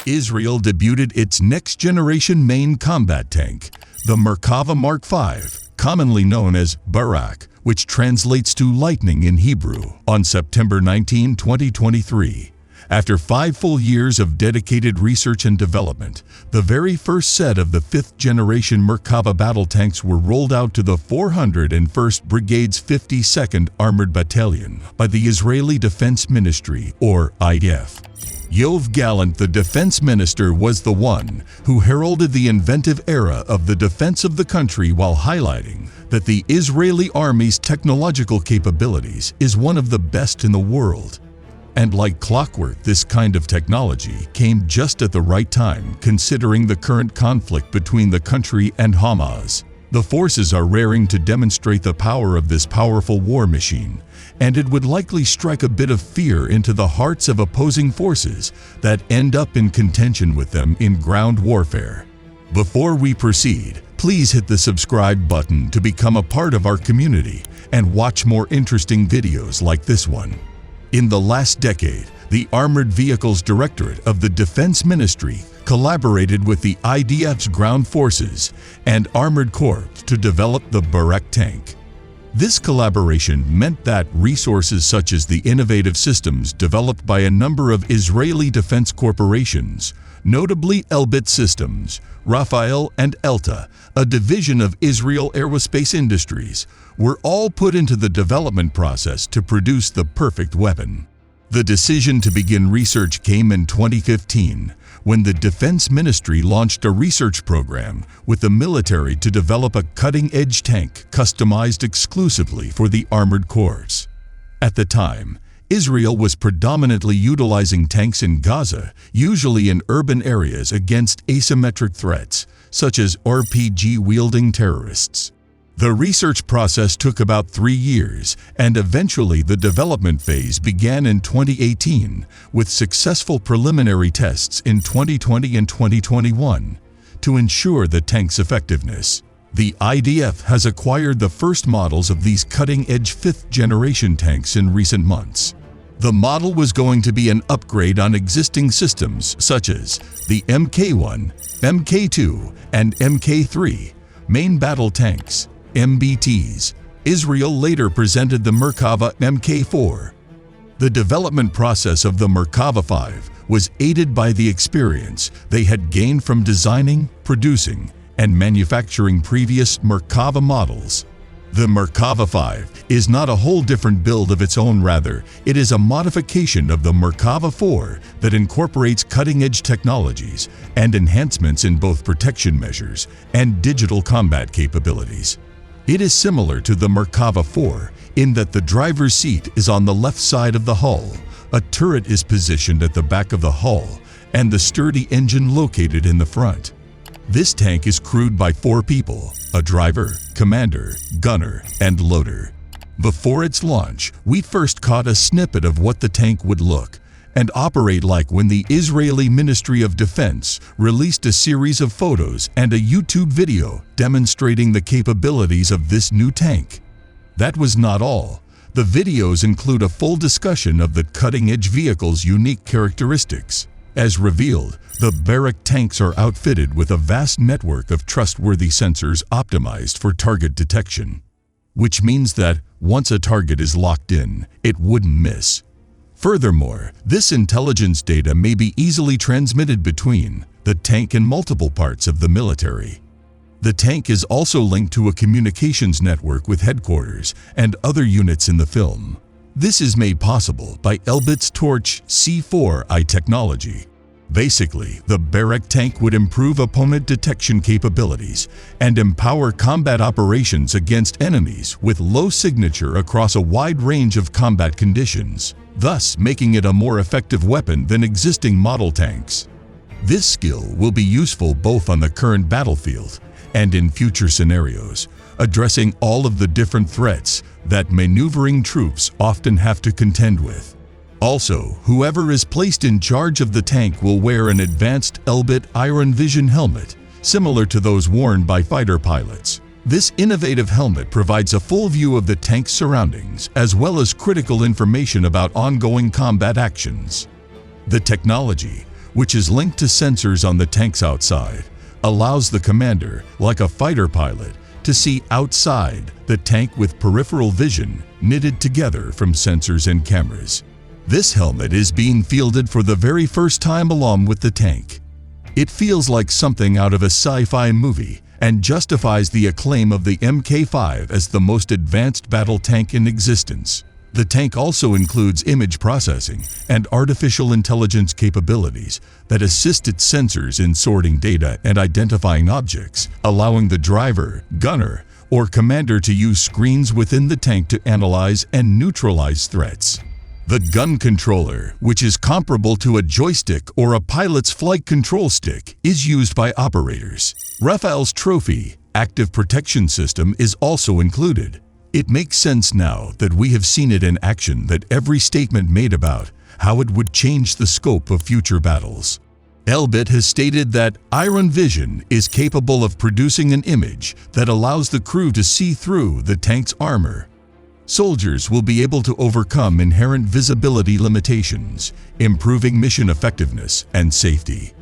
Israel debuted its next-generation main combat tank, the Merkava Mark 5, commonly known as Barak, which translates to lightning in Hebrew, on September 19, 2023. After 5 full years of dedicated research and development, the very first set of the 5th-generation Merkava battle tanks were rolled out to the 401st Brigade's 52nd Armored Battalion by the Israeli Defense Ministry, or IDF. Yoav Gallant, the defense minister, was the one who heralded the inventive era of the defense of the country while highlighting that the Israeli Army's technological capabilities is one of the best in the world. And like clockwork, this kind of technology came just at the right time, considering the current conflict between the country and Hamas. The forces are raring to demonstrate the power of this powerful war machine, and it would likely strike a bit of fear into the hearts of opposing forces that end up in contention with them in ground warfare. Before we proceed, please hit the subscribe button to become a part of our community and watch more interesting videos like this one. In the last decade, the Armored Vehicles Directorate of the Defense Ministry collaborated with the IDF's ground forces and Armored Corps to develop the Barak tank. This collaboration meant that resources such as the innovative systems developed by a number of Israeli defense corporations, notably Elbit Systems, Rafael, and Elta, a division of Israel Aerospace Industries, were all put into the development process to produce the perfect weapon. The decision to begin research came in 2015, when the Defense Ministry launched a research program with the military to develop a cutting-edge tank customized exclusively for the armored corps. At the time, Israel was predominantly utilizing tanks in Gaza, usually in urban areas, against asymmetric threats, such as RPG-wielding terrorists. The research process took about 3 years, and eventually the development phase began in 2018, with successful preliminary tests in 2020 and 2021 to ensure the tank's effectiveness. The IDF has acquired the first models of these cutting-edge 5th-generation tanks in recent months. The model was going to be an upgrade on existing systems such as the Mk1, Mk2, and Mk3 main battle tanks, MBTs. Israel later presented the Merkava Mk4. The development process of the Merkava 5 was aided by the experience they had gained from designing, producing, and manufacturing previous Merkava models. The Merkava 5 is not a whole different build of its own, rather, it is a modification of the Merkava 4 that incorporates cutting-edge technologies and enhancements in both protection measures and digital combat capabilities. It is similar to the Merkava 4 in that the driver's seat is on the left side of the hull, a turret is positioned at the back of the hull, and the sturdy engine located in the front. This tank is crewed by 4 people, a driver, commander, gunner, and loader. Before its launch, we first caught a snippet of what the tank would look and operate like when the Israeli Ministry of Defense released a series of photos and a YouTube video demonstrating the capabilities of this new tank. That was not all. The videos include a full discussion of the cutting-edge vehicle's unique characteristics. As revealed, the Barak tanks are outfitted with a vast network of trustworthy sensors optimized for target detection, which means that once a target is locked in, it wouldn't miss. Furthermore, this intelligence data may be easily transmitted between the tank and multiple parts of the military. The tank is also linked to a communications network with headquarters and other units in the film. This is made possible by Elbit's Torch C4I technology. Basically, the Barak tank would improve opponent detection capabilities and empower combat operations against enemies with low signature across a wide range of combat conditions, thus making it a more effective weapon than existing model tanks. This skill will be useful both on the current battlefield and in future scenarios, addressing all of the different threats that maneuvering troops often have to contend with. Also, whoever is placed in charge of the tank will wear an advanced Elbit Iron Vision helmet, similar to those worn by fighter pilots. This innovative helmet provides a full view of the tank's surroundings, as well as critical information about ongoing combat actions. The technology, which is linked to sensors on the tanks outside, allows the commander, like a fighter pilot, to see outside the tank with peripheral vision knitted together from sensors and cameras. This helmet is being fielded for the very first time along with the tank. It feels like something out of a sci-fi movie and justifies the acclaim of the Mk5 as the most advanced battle tank in existence. The tank also includes image processing and artificial intelligence capabilities that assist its sensors in sorting data and identifying objects, allowing the driver, gunner, or commander to use screens within the tank to analyze and neutralize threats. The gun controller, which is comparable to a joystick or a pilot's flight control stick, is used by operators. Rafael's trophy, active protection system, is also included. It makes sense now that we have seen it in action that every statement made about how it would change the scope of future battles. Elbit has stated that Iron Vision is capable of producing an image that allows the crew to see through the tank's armor. Soldiers will be able to overcome inherent visibility limitations, improving mission effectiveness and safety.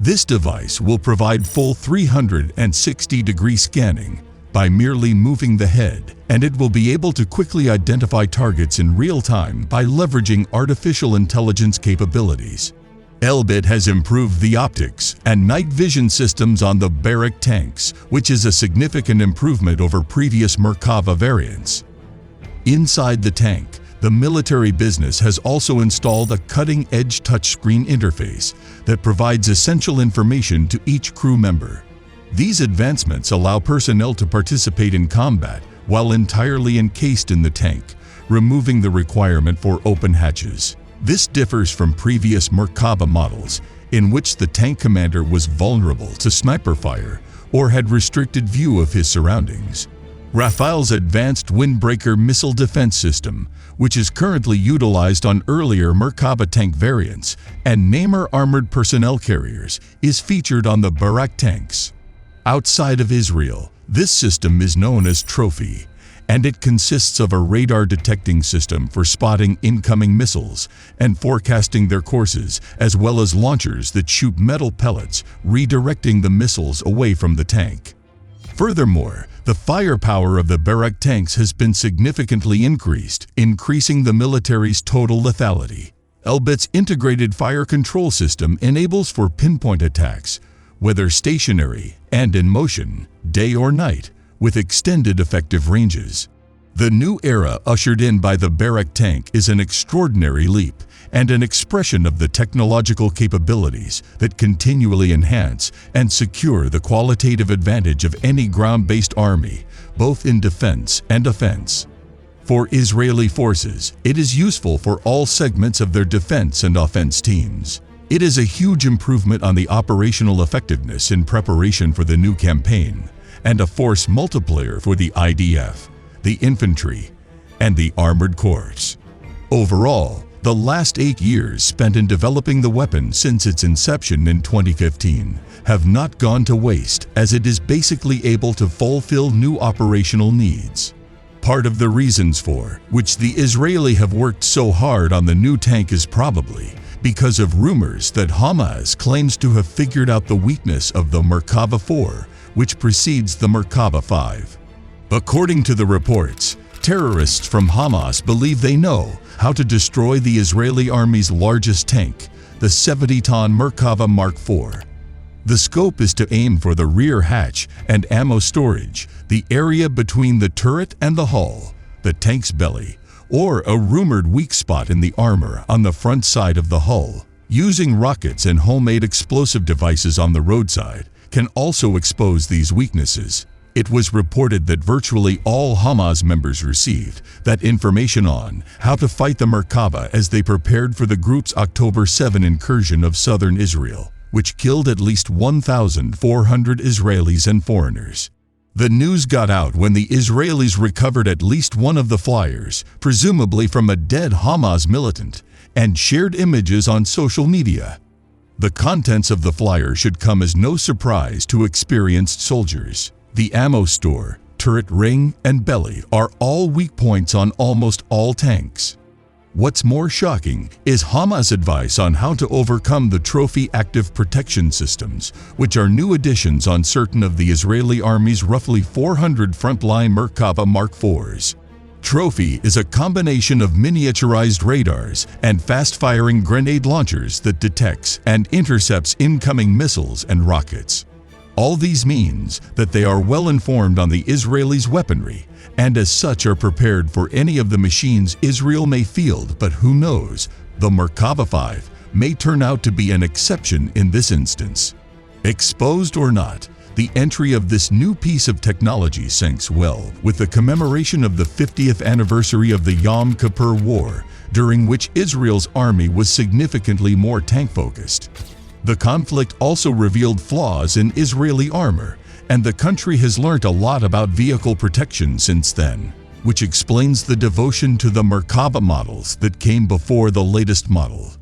This device will provide full 360-degree scanning by merely moving the head, and it will be able to quickly identify targets in real time by leveraging artificial intelligence capabilities. Elbit has improved the optics and night vision systems on the Barak tanks, which is a significant improvement over previous Merkava variants. Inside the tank, the military business has also installed a cutting-edge touchscreen interface that provides essential information to each crew member. These advancements allow personnel to participate in combat while entirely encased in the tank, removing the requirement for open hatches. This differs from previous Merkava models, in which the tank commander was vulnerable to sniper fire or had restricted view of his surroundings. Rafael's advanced windbreaker missile defense system, which is currently utilized on earlier Merkava tank variants and Namor armored personnel carriers, is featured on the Barak tanks. Outside of Israel, this system is known as Trophy, and it consists of a radar detecting system for spotting incoming missiles and forecasting their courses, as well as launchers that shoot metal pellets, redirecting the missiles away from the tank. Furthermore, the firepower of the Barak tanks has been significantly increased, increasing the military's total lethality. Elbit's integrated fire control system enables for pinpoint attacks, whether stationary and in motion, day or night, with extended effective ranges. The new era ushered in by the Barak tank is an extraordinary leap and an expression of the technological capabilities that continually enhance and secure the qualitative advantage of any ground-based army, both in defense and offense. For Israeli forces, it is useful for all segments of their defense and offense teams. It is a huge improvement on the operational effectiveness in preparation for the new campaign, and a force multiplier for the IDF, the infantry, and the armored corps. Overall, the last 8 years spent in developing the weapon since its inception in 2015 have not gone to waste, as it is basically able to fulfill new operational needs. Part of the reasons for which the Israeli have worked so hard on the new tank is probably because of rumors that Hamas claims to have figured out the weakness of the Merkava 4, which precedes the Merkava 5. According to the reports, terrorists from Hamas believe they know how to destroy the Israeli army's largest tank, the 70-ton Merkava Mark 4. The scope is to aim for the rear hatch and ammo storage, the area between the turret and the hull, the tank's belly, or a rumored weak spot in the armor on the front side of the hull. Using rockets and homemade explosive devices on the roadside can also expose these weaknesses. It was reported that virtually all Hamas members received that information on how to fight the Merkava as they prepared for the group's October 7 incursion of southern Israel, which killed at least 1,400 Israelis and foreigners. The news got out when the Israelis recovered at least one of the flyers, presumably from a dead Hamas militant, and shared images on social media. The contents of the flyer should come as no surprise to experienced soldiers. The ammo store, turret ring, and belly are all weak points on almost all tanks. What's more shocking is Hamas' advice on how to overcome the Trophy active protection systems, which are new additions on certain of the Israeli Army's roughly 400 frontline Merkava Mark IVs. Trophy is a combination of miniaturized radars and fast-firing grenade launchers that detects and intercepts incoming missiles and rockets. All these means that they are well informed on the Israelis' weaponry and as such are prepared for any of the machines Israel may field, but who knows, the Merkava 5 may turn out to be an exception in this instance. Exposed or not, the entry of this new piece of technology syncs well with the commemoration of the 50th anniversary of the Yom Kippur War, during which Israel's army was significantly more tank-focused. The conflict also revealed flaws in Israeli armor, and the country has learnt a lot about vehicle protection since then, which explains the devotion to the Merkava models that came before the latest model.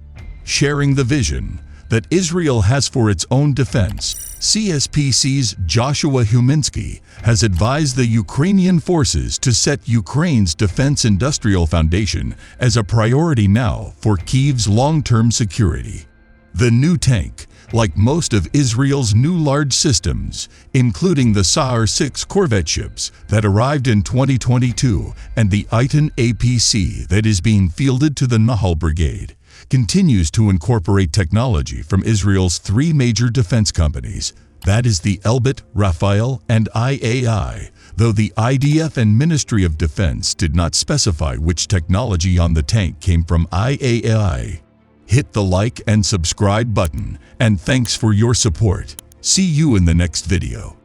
Sharing the vision that Israel has for its own defense, CSPC's Joshua Huminsky has advised the Ukrainian forces to set Ukraine's defense industrial foundation as a priority now for Kyiv's long-term security. The new tank, like most of Israel's new large systems, including the Sa'ar-6 Corvette ships that arrived in 2022 and the Eitan APC that is being fielded to the Nahal Brigade, continues to incorporate technology from Israel's three major defense companies, that is the Elbit, Rafael, and IAI, though the IDF and Ministry of Defense did not specify which technology on the tank came from IAI. Hit the like and subscribe button, and thanks for your support. See you in the next video.